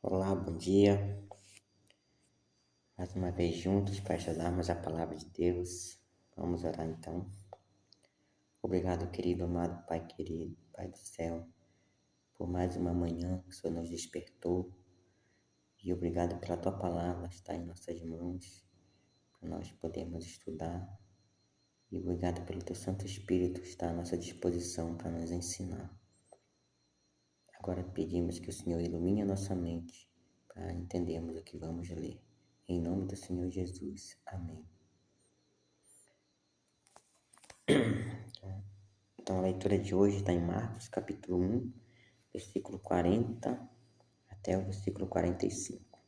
Olá, bom dia. Mais uma vez juntos para estudarmos a palavra de Deus. Vamos orar então. Obrigado, querido, amado Pai querido, Pai do céu, por mais uma manhã que o Senhor nos despertou. E obrigado pela Tua palavra estar em nossas mãos, para nós podermos estudar. E obrigado pelo Teu Santo Espírito estar à nossa disposição para nos ensinar. Agora pedimos que o Senhor ilumine a nossa mente para entendermos o que vamos ler. Em nome do Senhor Jesus. Amém. Então a leitura de hoje está em Marcos, capítulo 1, versículo 40 até o versículo 45.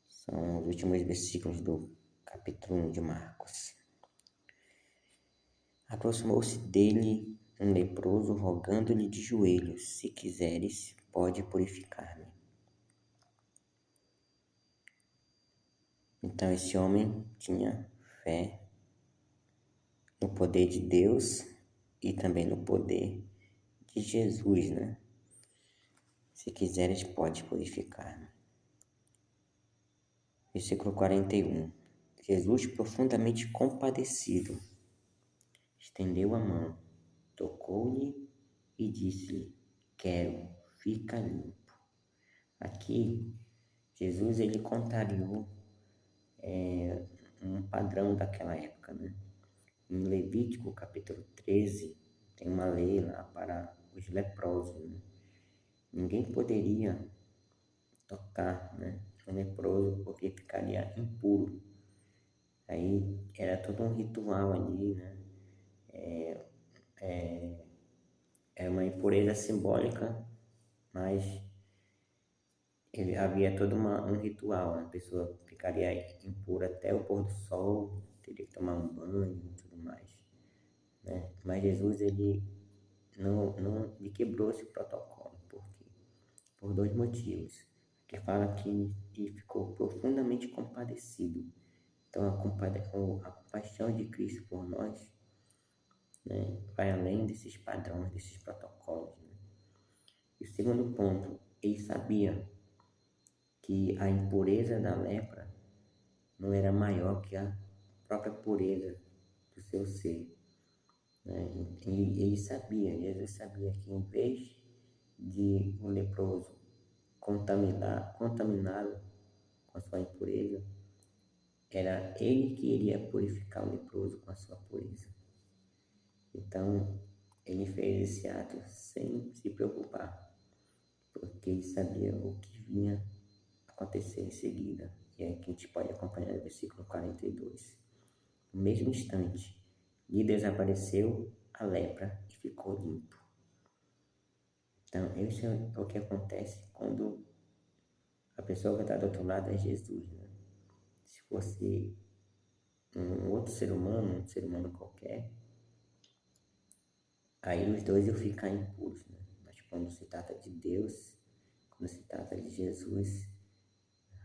São os últimos versículos do capítulo 1 de Marcos. Aproximou-se dele um leproso, rogando-lhe de joelhos: se quiseres, pode purificar-me. Então esse homem tinha fé no poder de Deus e também no poder de Jesus, né? Se quiseres, pode purificar-me. Versículo 41. Jesus, profundamente compadecido, estendeu a mão, tocou-lhe e disse-lhe: quero, fica limpo. Aqui, Jesus ele contrariou um padrão daquela época, né? Em Levítico, capítulo 13, tem uma lei lá para os leprosos, né? Ninguém poderia tocar, né, um leproso porque ficaria impuro. Aí era todo um ritual ali, né? É uma impureza simbólica, mas havia todo um ritual, né? A pessoa ficaria impura até o pôr do sol, teria que tomar um banho e tudo mais, né? Mas Jesus, ele ele quebrou esse protocolo, por dois motivos. Que fala que ele ficou profundamente compadecido. Então, a compaixão de Cristo por nós, né, vai além desses padrões, desses protocolos, né? E o segundo ponto, ele sabia que a impureza da lepra não era maior que a própria pureza do seu ser, né? E ele sabia, Jesus sabia que em vez de o leproso contaminá-lo com a sua impureza, era ele que iria purificar o leproso com a sua pureza. Então, ele fez esse ato sem se preocupar, porque ele sabia o que vinha acontecer em seguida. E aí que a gente pode acompanhar no versículo 42. No mesmo instante, lhe desapareceu a lepra e ficou limpo. Então, isso é o que acontece quando a pessoa que está do outro lado é Jesus, né? Se fosse um outro ser humano, um ser humano qualquer, aí os dois iam ficar impuros, né? Mas quando se trata de Deus, quando se trata de Jesus,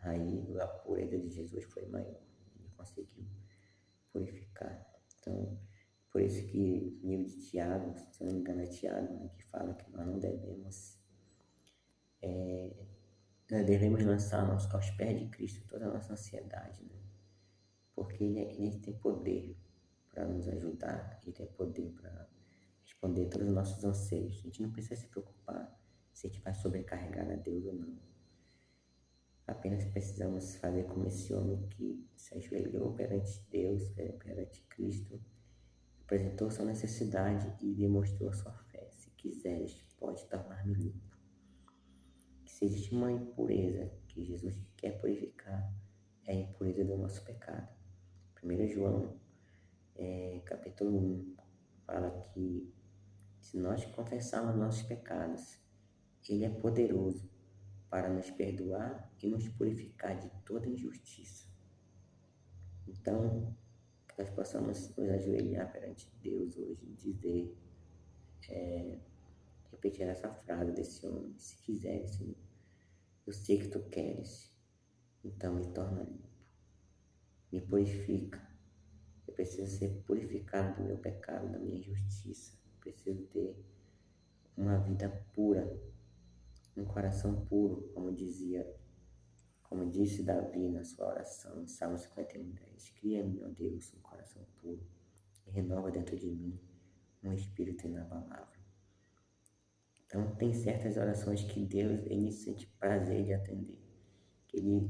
aí a pureza de Jesus foi maior. Ele conseguiu purificar. Então, por isso que no livro de Tiago, se eu não me engano é Tiago, né, que fala que nós devemos lançar aos pés de Cristo toda a nossa ansiedade, né? Porque ele tem poder para nos ajudar, ele tem poder para responder todos os nossos anseios. A gente não precisa se preocupar se a gente vai sobrecarregar a Deus ou não. Apenas precisamos fazer como esse homem que se ajoelhou perante Deus, perante Cristo, apresentou sua necessidade e demonstrou sua fé. Se quiseres, pode tornar-me limpo. Se existe uma impureza que Jesus quer purificar, é a impureza do nosso pecado. 1 João, capítulo 1, fala que se nós confessarmos nossos pecados, Ele é poderoso para nos perdoar e nos purificar de toda injustiça. Então, que nós possamos nos ajoelhar perante Deus hoje e dizer, repetir essa frase desse homem: se quiseres, Senhor, eu sei que tu queres, então me torna limpo, me purifica. Eu preciso ser purificado do meu pecado, da minha injustiça. Eu preciso ter uma vida pura um coração puro, como disse Davi na sua oração, em Salmo 51:10. Cria-me, ó Deus, um coração puro e renova dentro de mim um espírito inabalável. Então, tem certas orações que Deus, ele sente prazer de atender, que ele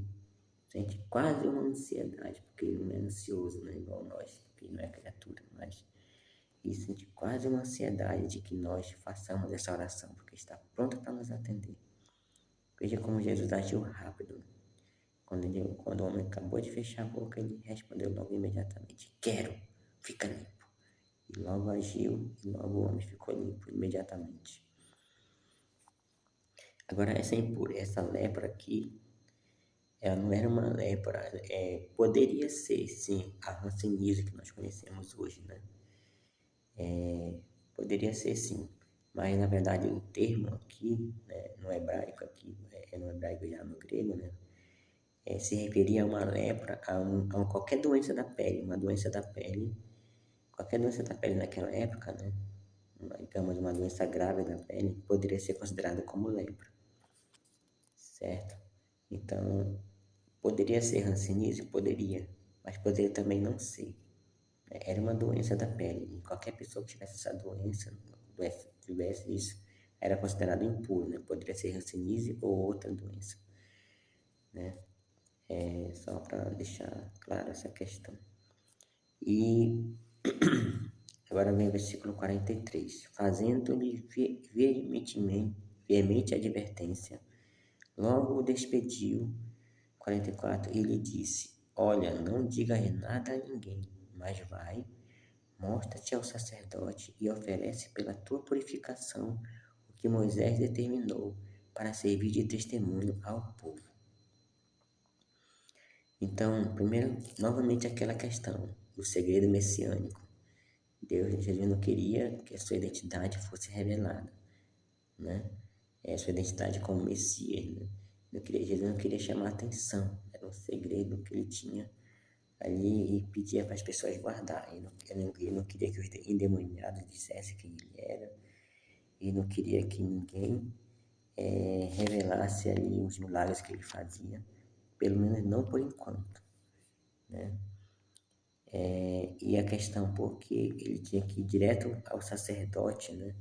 sente quase uma ansiedade, porque ele não é ansioso, né, igual nós, porque ele não é criatura, mas ele sente quase uma ansiedade de que nós façamos essa oração, porque está pronto para nos atender. Veja como Jesus agiu rápido, né? Quando o homem acabou de fechar a boca, ele respondeu logo imediatamente: Quero, fica limpo. E logo agiu, e logo o homem ficou limpo imediatamente. Agora, essa lepra aqui, ela não era uma lepra, poderia ser, sim, a hanseníase que nós conhecemos hoje, né? Poderia ser, sim, mas na verdade o termo aqui, né, no hebraico aqui, no hebraico já no grego, né, se referia a uma lepra, a qualquer doença da pele, qualquer doença da pele naquela época, né, digamos uma doença grave da pele, poderia ser considerada como lepra, certo? Então, poderia ser hanseníase? Poderia, mas poderia também não ser. Era uma doença da pele, e qualquer pessoa que tivesse essa doença, tivesse isso, era considerado impuro, né? Poderia ser hanseníase ou outra doença, né? Só para deixar claro essa questão. E agora vem o versículo 43. Fazendo-lhe veemente advertência, logo o despediu. 44. E lhe disse: Olha, não digas nada a ninguém, mas vai, mostra-te ao sacerdote e oferece pela tua purificação o que Moisés determinou para servir de testemunho ao povo. Então, primeiro, novamente aquela questão do segredo messiânico. Jesus não queria que a sua identidade fosse revelada, né? A sua identidade como Messias, né? Jesus não queria chamar atenção, era um segredo que ele tinha ali e pedia para as pessoas guardarem. Ele não queria que os endemoniados dissessem quem ele era, e não queria que ninguém revelasse ali os milagres que ele fazia, pelo menos não por enquanto, né? E a questão porque ele tinha que ir direto ao sacerdote, né?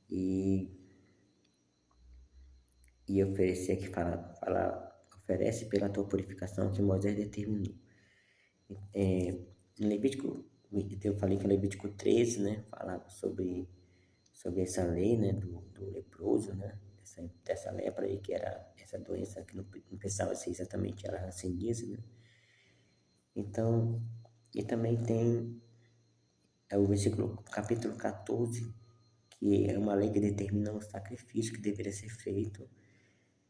E oferecer que oferece pela tua purificação que Moisés determinou. Em Levítico, eu falei que Levítico 13, né, falava sobre essa lei, né, do leproso, né, dessa lepra aí, que era essa doença que não precisava ser exatamente a hanseníase, né. Então, e também tem o capítulo 14, que é uma lei que determina um sacrifício que deveria ser feito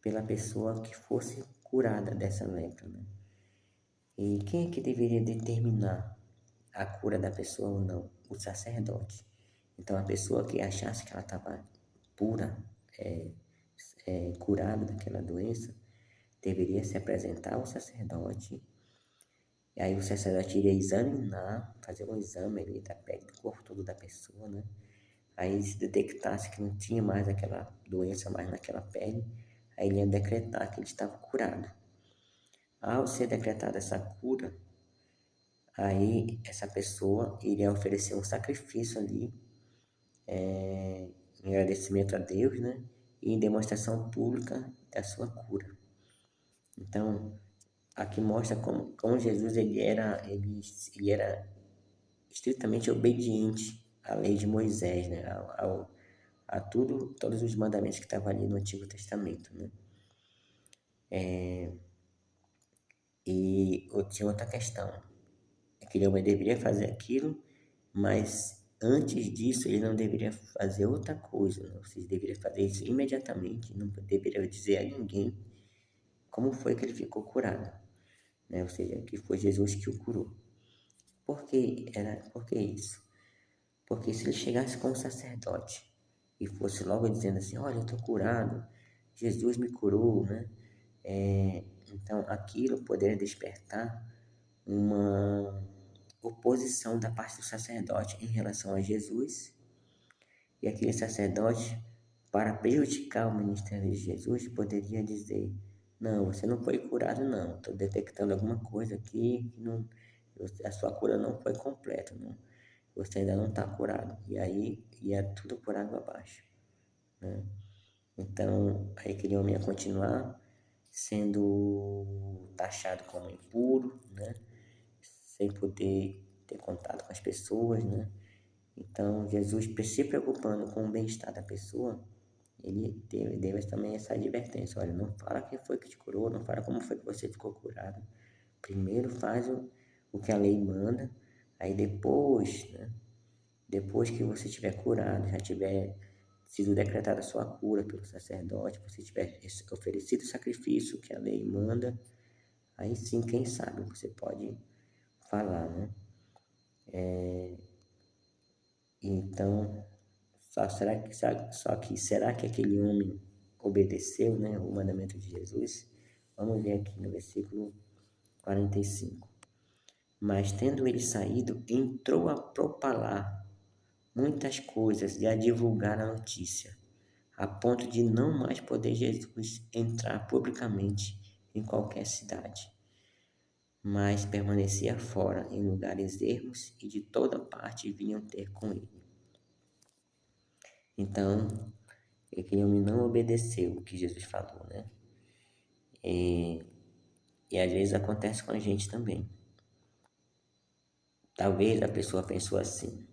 pela pessoa que fosse curada dessa lepra, né. E quem é que deveria determinar a cura da pessoa ou não? O sacerdote. Então, a pessoa que achasse que ela estava pura, curada daquela doença, deveria se apresentar ao sacerdote. E aí o sacerdote iria examinar, fazer um exame ali da pele, do corpo todo da pessoa, né? Aí se detectasse que não tinha mais aquela doença mais naquela pele, aí ele ia decretar que ele estava curado. Ao ser decretada essa cura, aí essa pessoa iria oferecer um sacrifício ali, em agradecimento a Deus, né? E em demonstração pública da sua cura. Então, aqui mostra como Jesus ele era estritamente obediente à lei de Moisés, né? A todos os mandamentos que estavam ali no Antigo Testamento, né? E tinha outra questão, é que ele homem deveria fazer aquilo, mas antes disso ele não deveria fazer outra coisa, né? Ou seja, deveria fazer isso imediatamente, não deveria dizer a ninguém como foi que ele ficou curado, né? Ou seja, que foi Jesus que o curou. Por que isso? Porque se ele chegasse como sacerdote e fosse logo dizendo assim, olha, eu estou curado, Jesus me curou, né? Então aquilo poderia despertar uma oposição da parte do sacerdote em relação a Jesus, e aquele sacerdote para prejudicar o ministério de Jesus, poderia dizer: não, você não foi curado, não. Estou detectando alguma coisa aqui que não, a sua cura não foi completa, não. Você ainda não está curado. E aí ia tudo por água abaixo, né? Então, aí aquele homem ia continuar sendo taxado como impuro, né? Sem poder ter contato com as pessoas, né? Então, Jesus, se preocupando com o bem-estar da pessoa, ele deu também essa advertência: olha, não fala quem foi que te curou, não fala como foi que você ficou curado. Primeiro faz o que a lei manda, aí depois, né? Depois que você estiver curado, já tiver sido decretada a sua cura pelo sacerdote, você tiver oferecido o sacrifício que a lei manda, aí sim, quem sabe, você pode falar, né? Então, será que aquele homem obedeceu, né, o mandamento de Jesus? Vamos ver aqui no versículo 45. Mas tendo ele saído, entrou a propalar muitas coisas e a divulgar a notícia, a ponto de não mais poder Jesus entrar publicamente em qualquer cidade, mas permanecia fora em lugares ermos e de toda parte vinham ter com ele. Então, aquele homem não obedeceu o que Jesus falou, né? E às vezes acontece com a gente também. Talvez a pessoa pensou assim: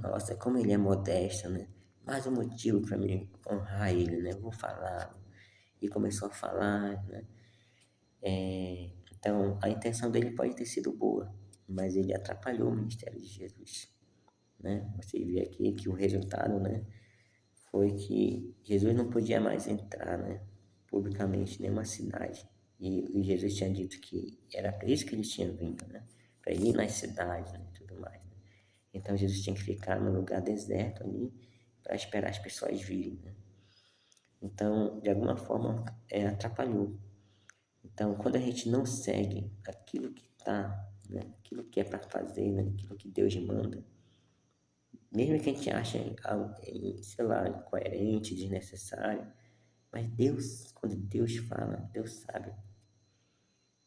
nossa, como ele é modesto, né? Mais um motivo para mim honrar ele, né? Vou falar. E começou a falar, né? Então, a intenção dele pode ter sido boa, mas ele atrapalhou o ministério de Jesus, né? Você vê aqui que o resultado, né, foi que Jesus não podia mais entrar, né, publicamente em nenhuma cidade. E Jesus tinha dito que era para isso que ele tinha vindo, né? Para ir nas cidades, né, e tudo mais, né? Então Jesus tinha que ficar no lugar deserto ali para esperar as pessoas virem, né? Então, de alguma forma, atrapalhou. Então, quando a gente não segue aquilo que tá, né, aquilo que é para fazer, né, aquilo que Deus manda, mesmo que a gente ache algo, sei lá, incoerente, desnecessário, mas Deus, quando Deus fala, Deus sabe.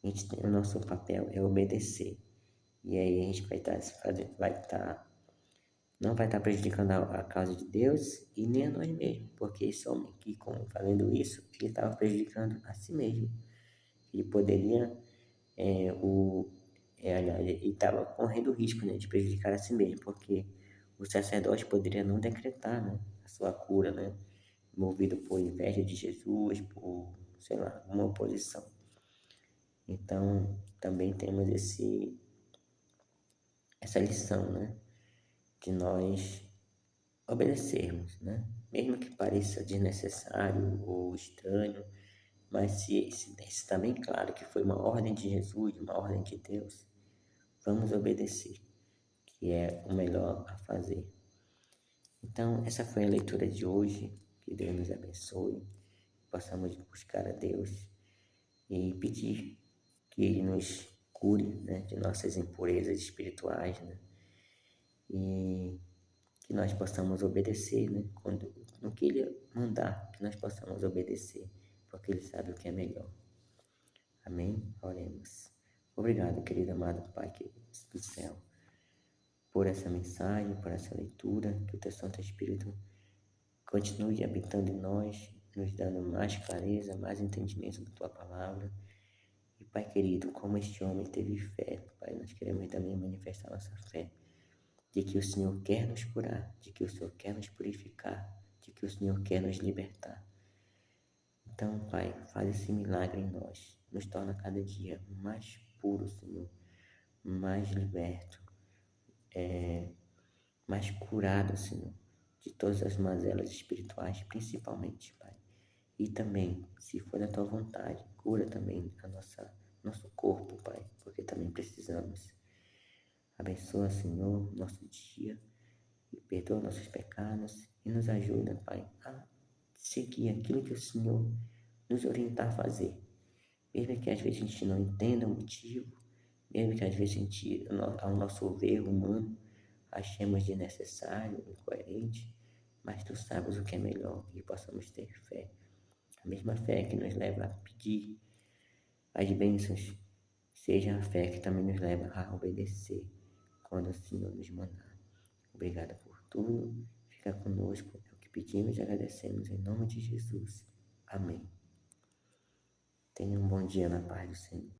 A gente tem, o nosso papel é obedecer. E aí a gente não vai estar prejudicando a causa de Deus e nem a nós mesmos, porque esse homem que, fazendo isso, ele estava prejudicando a si mesmo. Ele poderia, aliás, ele estava correndo o risco, né, de prejudicar a si mesmo, porque o sacerdote poderia não decretar, né, a sua cura, né, movido por inveja de Jesus, por, sei lá, uma oposição. Então, também temos essa lição, né, de nós obedecermos, né, mesmo que pareça desnecessário ou estranho, mas se está bem claro que foi uma ordem de Jesus, uma ordem de Deus, vamos obedecer, que é o melhor a fazer. Então, essa foi a leitura de hoje. Que Deus nos abençoe, possamos buscar a Deus e pedir que Ele nos cure, né, de nossas impurezas espirituais, né, e que nós possamos obedecer, né, no que Ele mandar, que nós possamos obedecer, porque Ele sabe o que é melhor. Amém? Oremos. Obrigado, querido amado Pai do céu, por essa mensagem, por essa leitura, que o Teu Santo Espírito continue habitando em nós, nos dando mais clareza, mais entendimento da Tua palavra. E Pai querido, como este homem teve fé, Pai, nós queremos também manifestar nossa fé, de que o Senhor quer nos curar, de que o Senhor quer nos purificar, de que o Senhor quer nos libertar. Então, Pai, faz esse milagre em nós, nos torna cada dia mais puro, Senhor, mais liberto, mais curado, Senhor, de todas as mazelas espirituais, principalmente, Pai. E também, se for da Tua vontade, cura também nosso corpo, Pai, porque também precisamos. Abençoa, Senhor, nosso dia e perdoa nossos pecados e nos ajuda, Pai, a seguir aquilo que o Senhor nos orientar a fazer. Mesmo que às vezes a gente não entenda o motivo, mesmo que às vezes a gente, ao nosso ver humano, achemos desnecessário, incoerente, mas tu sabes o que é melhor e possamos ter fé. A mesma fé que nos leva a pedir as bênçãos, seja a fé que também nos leva a obedecer quando o Senhor nos mandar. Obrigado por tudo. Fica conosco. É o que pedimos e agradecemos em nome de Jesus. Amém. Tenha um bom dia na paz do Senhor.